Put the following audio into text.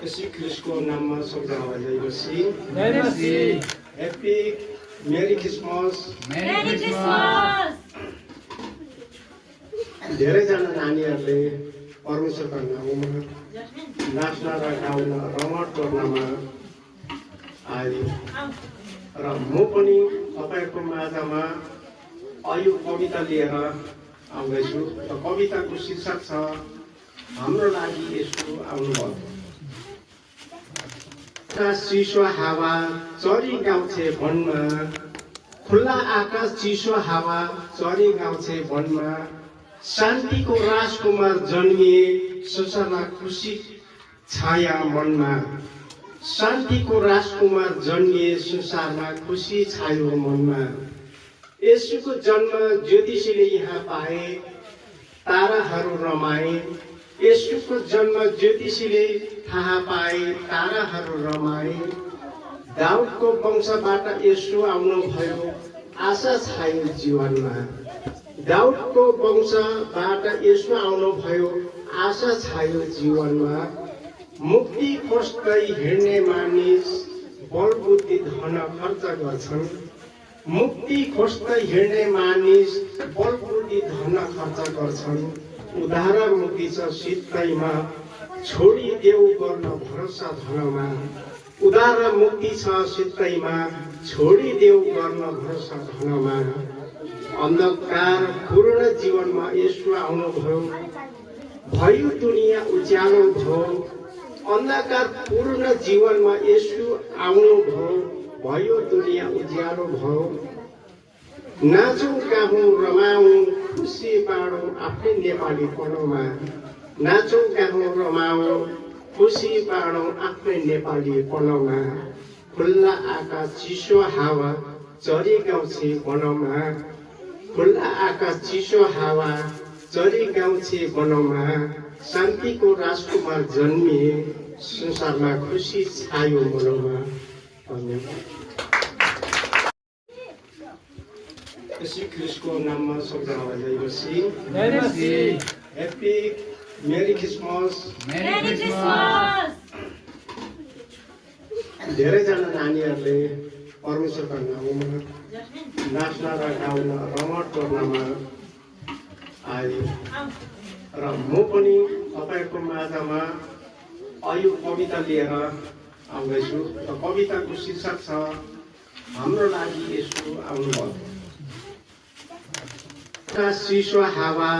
यसै ख्रिस्टको नाममा सबैजनालाई जय मसीह। जय मसीह। Happy merry Christmas. Merry Christmas. धेरैजना नानीहरूले परमेश्वरको नाममा नाच्न र गाउन रमाट गर्नमा आए र म पनि तपाईँहरूको माझमा यो कविता लिएर आउँदैछु र कविताको शीर्षक छ हाम्रो लागि यसो आउनुभयो। चिसो हावा चरी गाउँछे वनमा, खुल्ला आकाश चिसो हावा चरी गाउँछे वनमा, शान्तिको राजकुमार जन्मिए संसारमा खुसी छाया मनमा, शान्तिको राजकुमार जन्मिए संसारमा खुसी छायो मनमा। येशूको जन्म ज्योतिषीले यहाँ पाए, ताराहरू रमाए। येशूको जन्म ज्योतिषीले थाहा पाए, ताराहरू रमाए। दाउदको वंशबाट येशू आउनुभयो, आशा छायो जीवनमा। दाउदको वंशबाट येशू आउनुभयो, आशा छायो जीवनमा। मुक्ति खोज्दै हिँड्ने मानिस बलबुद्धि धन खर्च गर्छन्। मुक्ति खोज्दै हिँड्ने मानिस बलबुद्धि धन खर्च गर्छन्। उद्धार मुक्ति छ सित्तैमा, छोडिदेऊ गर्न भरोसा धनमा। उद्धार मुक्ति छ सित्तैमा, छोडिदेऊ गर्न भरोसा धनमा। अन्धकार पूर्ण जीवनमा येशू आउनुभयो, भयो दुनियाँ उज्यालो भयो। अन्धकार पूर्ण जीवनमा येशू आउनुभयो, भयो दुनियाँ उज्यालो भयो। नाचौँ गाउँ रमाउँ खुसी बाँडौँ आफ्नै नेपालीपनमा। नाचौँ गाउँ रमाउँ खुसी बाँडौँ आफ्नै नेपालीपनमा। खुल्ला आकाश चिसो हावा चरी गाउँछे वनमा, खुल्ला आकाश चिसो हावा चरी गाउँछे वनमा। शान्तिको राजकुमार जन्मिए संसारमा खुसी छायो मनमा। धन्यवाद। यसै ख्रिस्टको नाममा सबैजनालाई जय मसीह। जय मसीह। Happy merry Christmas. Merry Christmas. धेरैजना नानीहरूले परमेश्वरको नाममा नाच्न र गाउन रमाट गर्नमा आए र म पनि तपाईँहरूको माझमा यो कविता लिएर आउँदैछु र कविताको शीर्षक छ हाम्रो लागि यसो आउनुभयो। चिसो हावा